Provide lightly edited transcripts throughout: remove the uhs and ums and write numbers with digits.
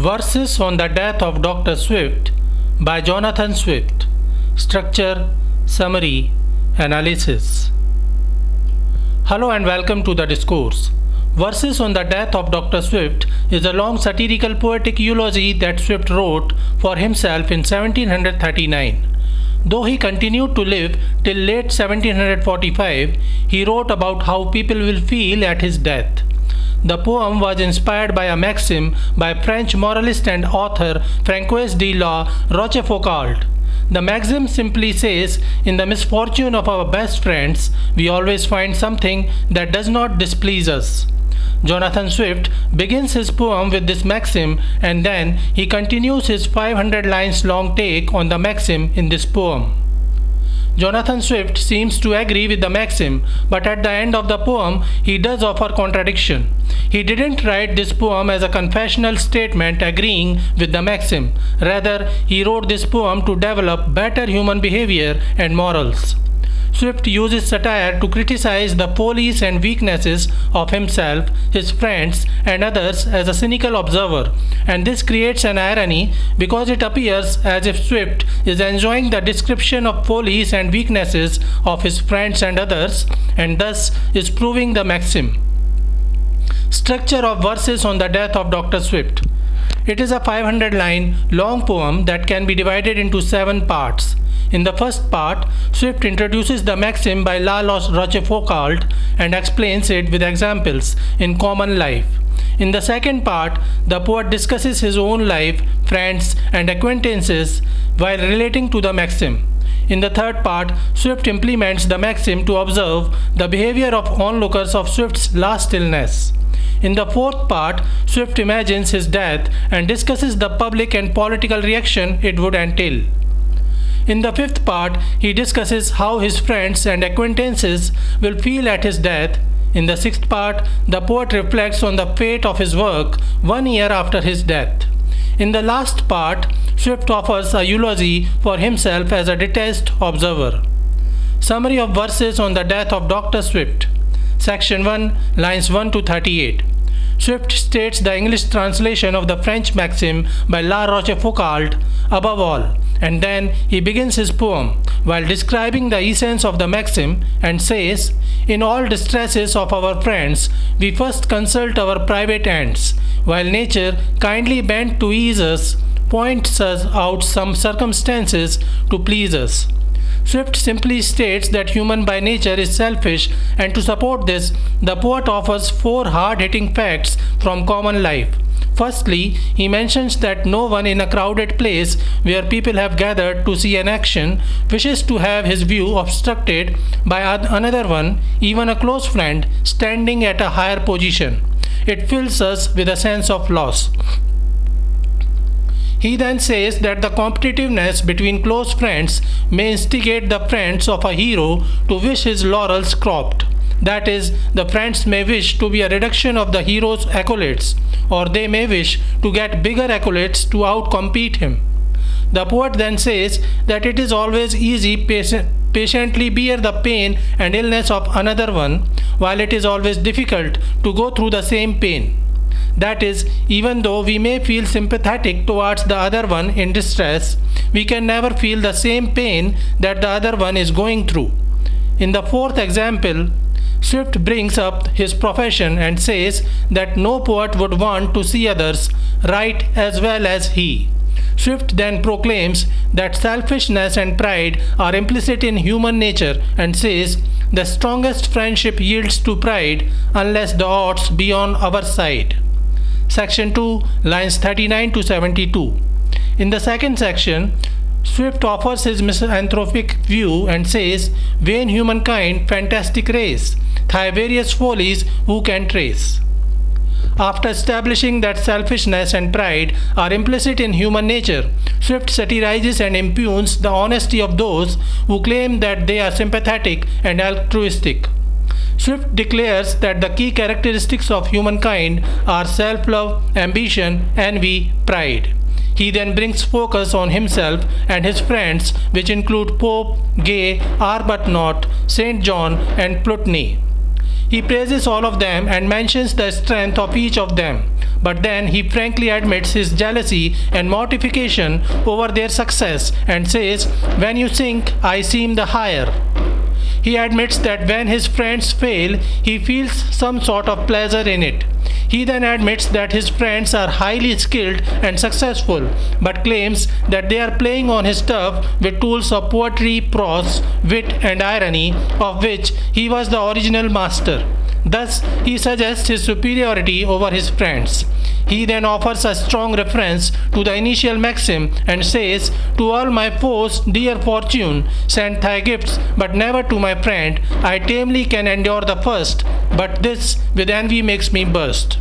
Verses on the Death of Dr. Swift by Jonathan Swift. Structure, Summary, Analysis. Hello and welcome to the discourse. Verses on the Death of Dr. Swift is a long satirical poetic eulogy that Swift wrote for himself in 1739. Though he continued to live till late 1745, he wrote about how people will feel at his death. The poem was inspired by a maxim by French moralist and author Francois de la Rochefoucauld. The maxim simply says, in the misfortune of our best friends, we always find something that does not displease us. Jonathan Swift begins his poem with this maxim, and then he continues his 500 lines long take on the maxim in this poem. Jonathan Swift seems to agree with the maxim, but at the end of the poem he does offer contradiction. He didn't write this poem as a confessional statement agreeing with the maxim. Rather, he wrote this poem to develop better human behavior and morals. Swift uses satire to criticize the follies and weaknesses of himself, his friends, and others as a cynical observer, and this creates an irony because it appears as if Swift is enjoying the description of follies and weaknesses of his friends and others, and thus is proving the maxim. Structure of verses on the death of Dr. Swift. It is a 500-line long poem that can be divided into 7 parts. In the first part, Swift introduces the maxim by La Rochefoucauld and explains it with examples in common life. In the second part, the poet discusses his own life, friends, and acquaintances while relating to the maxim. In the third part, Swift implements the maxim to observe the behavior of onlookers of Swift's last illness. In the fourth part, Swift imagines his death and discusses the public and political reaction it would entail. In the fifth part, he discusses how his friends and acquaintances will feel at his death. In the sixth part, the poet reflects on the fate of his work 1 year after his death. In the last part, Swift offers a eulogy for himself as a detached observer. Summary of verses on the death of Dr. Swift. Section 1, lines 1 to 38. Swift states the English translation of the French maxim by La Rochefoucauld above all, and then he begins his poem while describing the essence of the maxim and says, "In all distresses of our friends, we first consult our private ends, while nature, kindly bent to ease us, points us out some circumstances to please us." Swift simply states that human by nature is selfish, and to support this, the poet offers 4 hard-hitting facts from common life. Firstly, he mentions that no one in a crowded place where people have gathered to see an action wishes to have his view obstructed by another one, even a close friend, standing at a higher position. It fills us with a sense of loss. He then says that the competitiveness between close friends may instigate the friends of a hero to wish his laurels cropped. That is, the friends may wish to be a reduction of the hero's accolades, or they may wish to get bigger accolades to outcompete him. The poet then says that it is always easy patiently bear the pain and illness of another one, while it is always difficult to go through the same pain. That is, even though we may feel sympathetic towards the other one in distress, we can never feel the same pain that the other one is going through. In the fourth example, Swift brings up his profession and says that no poet would want to see others write as well as he. Swift then proclaims that selfishness and pride are implicit in human nature and says, "The strongest friendship yields to pride unless the odds be on our side." Section 2, lines 39 to 72. In the second section, Swift offers his misanthropic view and says, "Vain humankind, fantastic race, thy various follies who can trace?" After establishing that selfishness and pride are implicit in human nature, Swift satirizes and impugns the honesty of those who claim that they are sympathetic and altruistic. Swift declares that the key characteristics of humankind are self-love, ambition, envy, pride. He then brings focus on himself and his friends, which include Pope, Gay, Arbuthnot, St. John, and Plotinus. He praises all of them and mentions the strength of each of them. but then he frankly admits his jealousy and mortification over their success and says, "When you sink, I seem the higher." He admits that when his friends fail, he feels some sort of pleasure in it. He then admits that his friends are highly skilled and successful, but claims that they are playing on his turf with tools of poetry, prose, wit, and irony, of which he was the original master. Thus, he suggests his superiority over his friends. He then offers a strong reference to the initial maxim and says, "To all my foes, dear fortune, send thy gifts, but never to my friend. I tamely can endure the first, but this with envy makes me burst."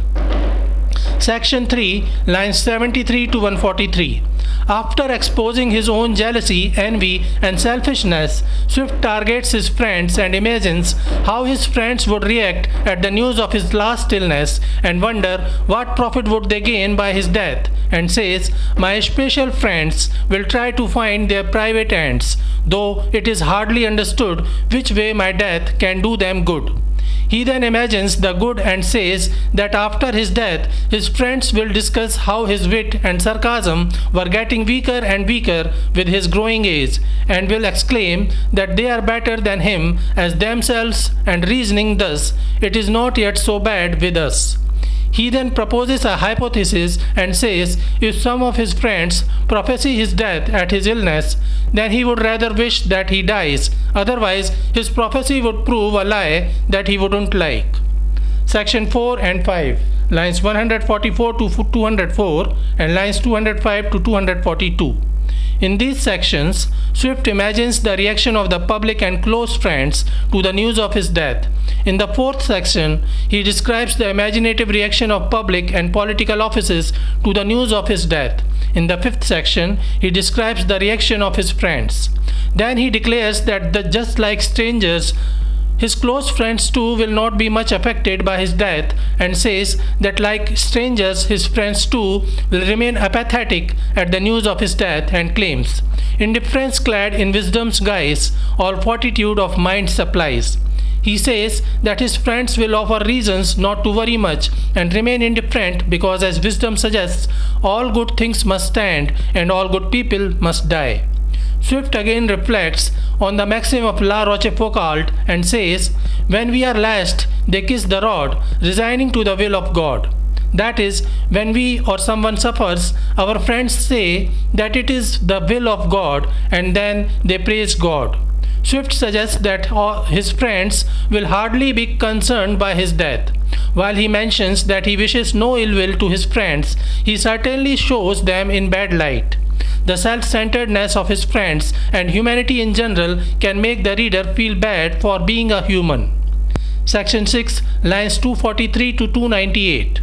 Section 3, lines 73 to 143. After exposing his own jealousy, envy, and selfishness, Swift targets his friends and imagines how his friends would react at the news of his last illness and wonder what profit would they gain by his death, and says, "My special friends will try to find their private ends, though it is hardly understood which way my death can do them good." He then imagines the good and says that after his death, his friends will discuss how his wit and sarcasm were getting weaker and weaker with his growing age, and will exclaim that they are better than him as themselves, and reasoning thus, "It is not yet so bad with us." He then proposes a hypothesis and says if some of his friends prophesy his death at his illness, then he would rather wish that he dies, otherwise his prophecy would prove a lie that he wouldn't like. Section 4 and 5, lines 144 to 204 and lines 205 to 242. In these sections, Swift imagines the reaction of the public and close friends to the news of his death. In the fourth section, he describes the imaginative reaction of public and political offices to the news of his death. In the fifth section, he describes the reaction of his friends. Then he declares that just like strangers, his close friends too will not be much affected by his death, and says that like strangers, his friends too will remain apathetic at the news of his death, and claims, "Indifference clad in wisdom's guise, all fortitude of mind supplies." He says that his friends will offer reasons not to worry much and remain indifferent because, as wisdom suggests, all good things must stand and all good people must die. Swift again reflects on the maxim of La Rochefoucauld and says, "When we are lashed, they kiss the rod, resigning to the will of God." That is, when we or someone suffers, our friends say that it is the will of God, and then they praise God. Swift suggests that his friends will hardly be concerned by his death. While he mentions that he wishes no ill will to his friends, he certainly shows them in bad light. The self-centeredness of his friends and humanity in general can make the reader feel bad for being a human. Section 6, lines 243 to 298.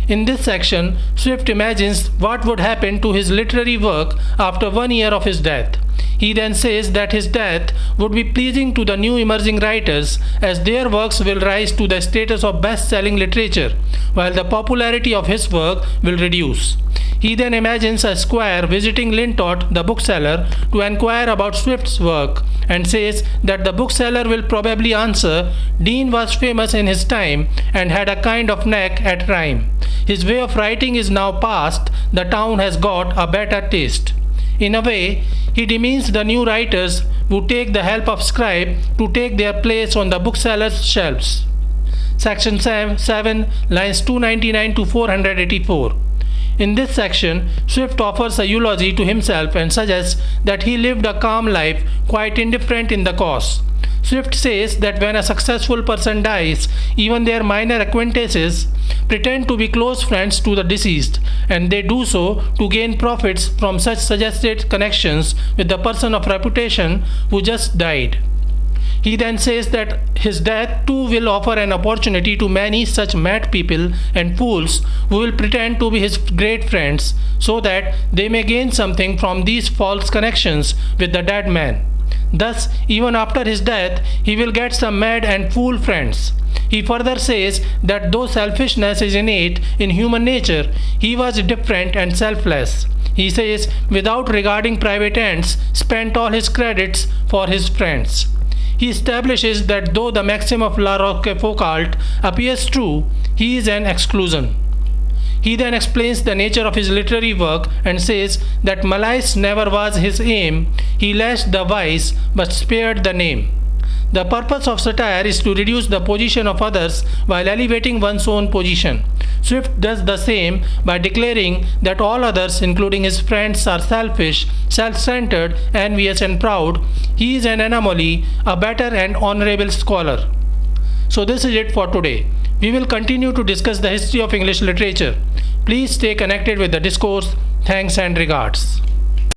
In this section, Swift imagines what would happen to his literary work after 1 year of his death. He then says that his death would be pleasing to the new emerging writers, as their works will rise to the status of best-selling literature, while the popularity of his work will reduce. He then imagines a squire visiting Lintot, the bookseller, to inquire about Swift's work, and says that the bookseller will probably answer, "Dean was famous in his time and had a kind of knack at rhyme. His way of writing is now past, the town has got a better taste." In a way, he demeans the new writers who take the help of scribe to take their place on the bookseller's shelves. Section 7, lines 299 to 484. In this section, Swift offers a eulogy to himself and suggests that he lived a calm life, quite indifferent in the cause. Swift says that when a successful person dies, even their minor acquaintances pretend to be close friends to the deceased, and they do so to gain profits from such suggested connections with the person of reputation who just died. He then says that his death too will offer an opportunity to many such mad people and fools who will pretend to be his great friends, so that they may gain something from these false connections with the dead man. Thus, even after his death, he will get some mad and fool friends. He further says that though selfishness is innate in human nature, he was different and selfless. He says, without regarding private ends, spent all his credits for his friends. He establishes that though the maxim of La Rochefoucauld appears true, he is an exclusion. He then explains the nature of his literary work and says that malice never was his aim. He lashed the vice but spared the name. The purpose of satire is to reduce the position of others while elevating one's own position. Swift does the same by declaring that all others, including his friends, are selfish, self-centered, envious and proud. He is an anomaly, a better and honorable scholar. So this is it for today. We will continue to discuss the history of English literature. Please stay connected with the discourse. Thanks and regards.